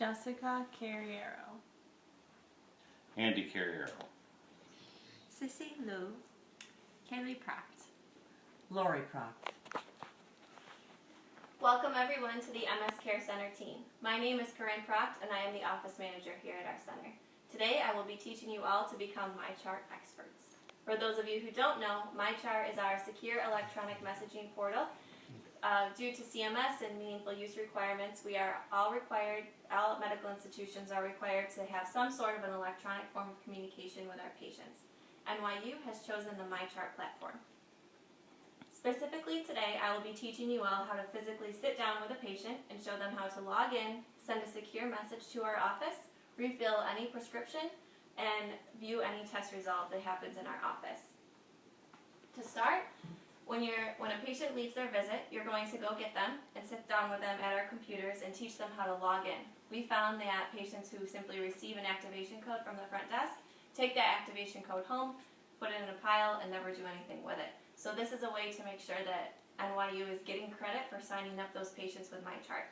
Jessica Carriero. Andy Carriero. Sissy Lou. Carin Pracht. Lori Pracht. Welcome everyone to the MS Care Center team. My name is Carin Pracht and I am the office manager here at our center. Today I will be teaching you all to become MyChart experts. For those of you who don't know, MyChart is our secure electronic messaging portal. Due to CMS and meaningful use requirements, we are all medical institutions are required to have some sort of an electronic form of communication with our patients. NYU has chosen the MyChart platform. Specifically today, I will be teaching you all how to physically sit down with a patient and show them how to log in, send a secure message to our office, refill any prescription, and view any test result that happens in our office. To start, when a patient leaves their visit, you're going to go get them and sit down with them at our computers and teach them how to log in. We found that patients who simply receive an activation code from the front desk take that activation code home, put it in a pile, and never do anything with it. So this is a way to make sure that NYU is getting credit for signing up those patients with MyChart.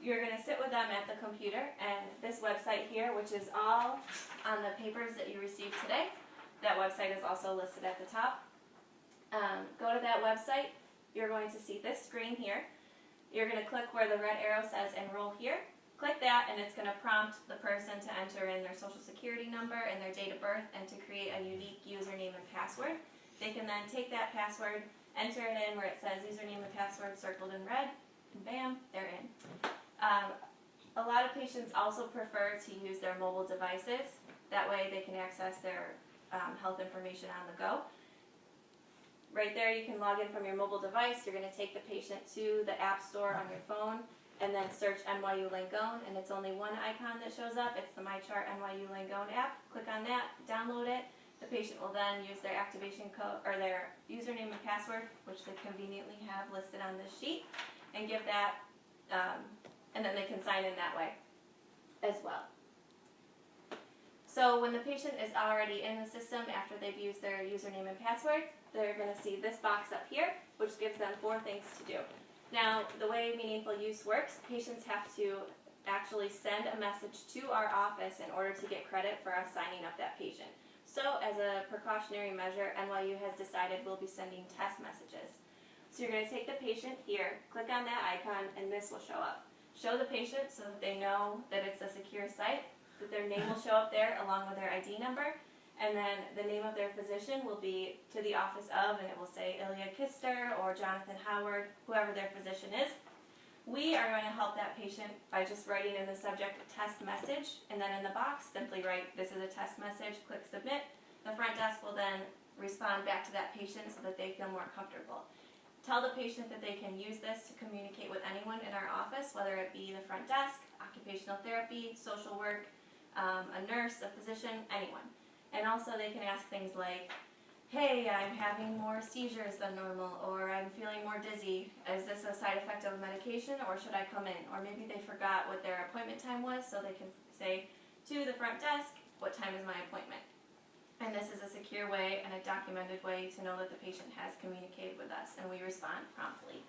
You're going to sit with them at the computer, and this website here, which is all on the papers that you received today, that website is also listed at the top. Go to that website. You're going to see this screen here. You're going to click where the red arrow says enroll here. Click that and it's going to prompt the person to enter in their social security number and their date of birth and to create a unique username and password. They can then take that password, enter it in where it says username and password circled in red, and bam, they're in. A lot of patients also prefer to use their mobile devices. That way they can access their health information on the go. Right there you can log in from your mobile device. You're going to take the patient to the app store on your phone and then search NYU Langone, and it's only one icon that shows up. It's the MyChart NYU Langone app. Click on that, download it. The patient will then use their activation code or their username and password, which they conveniently have listed on this sheet, and give that, and then they can sign in that way as well. So when the patient is already in the system after they've used their username and password, they're going to see this box up here, which gives them 4 things to do. Now, the way meaningful use works, patients have to actually send a message to our office in order to get credit for us signing up that patient. So as a precautionary measure, NYU has decided we'll be sending test messages. So you're going to take the patient here, click on that icon, and this will show up. Show the patient so that they know that it's a secure site, that their name will show up there along with their ID number, and then the name of their physician will be to the office of, and it will say Ilya Kister or Jonathan Howard, whoever their physician is. We are going to help that patient by just writing in the subject test message, and then in the box simply write this is a test message, click submit. The front desk will then respond back to that patient so that they feel more comfortable. Tell the patient that they can use this to communicate with anyone in our office, whether it be the front desk, occupational therapy, social work, a nurse, a physician, anyone. And also they can ask things like, hey, I'm having more seizures than normal, or I'm feeling more dizzy. Is this a side effect of a medication, or should I come in? Or maybe they forgot what their appointment time was, so they can say to the front desk, what time is my appointment? And this is a secure way and a documented way to know that the patient has communicated with us, and we respond promptly.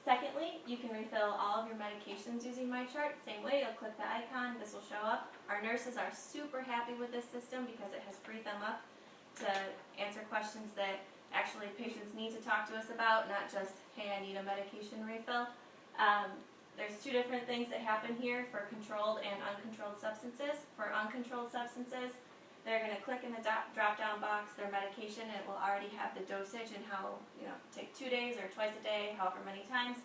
Secondly, you can refill all of your medications using MyChart. Same way, you'll click the icon, this will show up. Our nurses are super happy with this system because it has freed them up to answer questions that actually patients need to talk to us about, not just, hey, I need a medication refill. There's 2 different things that happen here for controlled and uncontrolled substances. For uncontrolled substances, they're going to click in the drop-down box their medication, and it will already have the dosage and how, take 2 days or twice a day, however many times.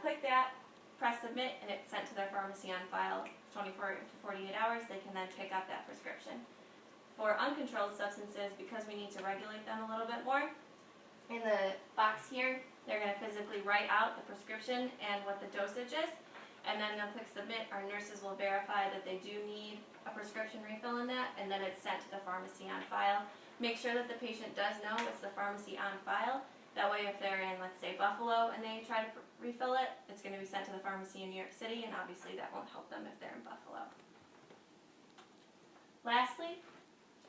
Click that, press submit, and it's sent to their pharmacy on file 24 to 48 hours. They can then pick up that prescription. For uncontrolled substances, because we need to regulate them a little bit more, in the box here, they're going to physically write out the prescription and what the dosage is, and then they'll click submit. Our nurses will verify that they do need a prescription refill in that, and then it's sent to the pharmacy on file. Make sure that the patient does know it's the pharmacy on file. That way if they're in, let's say, Buffalo and they try to refill it, it's going to be sent to the pharmacy in New York City, and obviously that won't help them if they're in Buffalo. Lastly,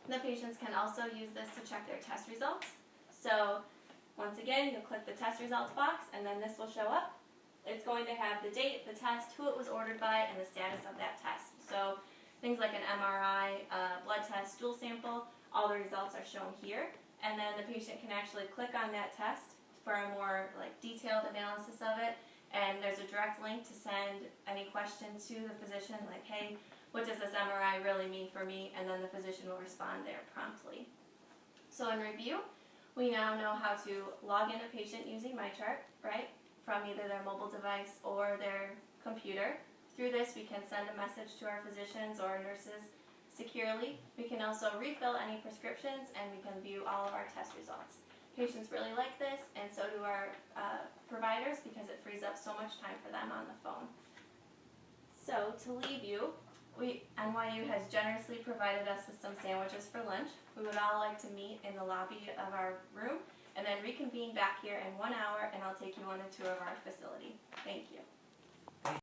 the patients can also use this to check their test results. So once again, you'll click the test results box, and then this will show up. it's going to have the date, the test, who it was ordered by, and the status of that test. So things like an MRI, blood test, stool sample, all the results are shown here. And then the patient can actually click on that test for a more detailed analysis of it. And there's a direct link to send any question to the physician, like, hey, what does this MRI really mean for me? And then the physician will respond there promptly. So in review, we now know how to log in a patient using MyChart, right, from either their mobile device or their computer. Through this, we can send a message to our physicians or nurses securely. We can also refill any prescriptions, and we can view all of our test results. Patients really like this, and so do our providers, because it frees up so much time for them on the phone. So to leave you, NYU has generously provided us with some sandwiches for lunch. We would all like to meet in the lobby of our room and then reconvene back here in 1 hour, and I'll take you on a tour of our facility. Thank you.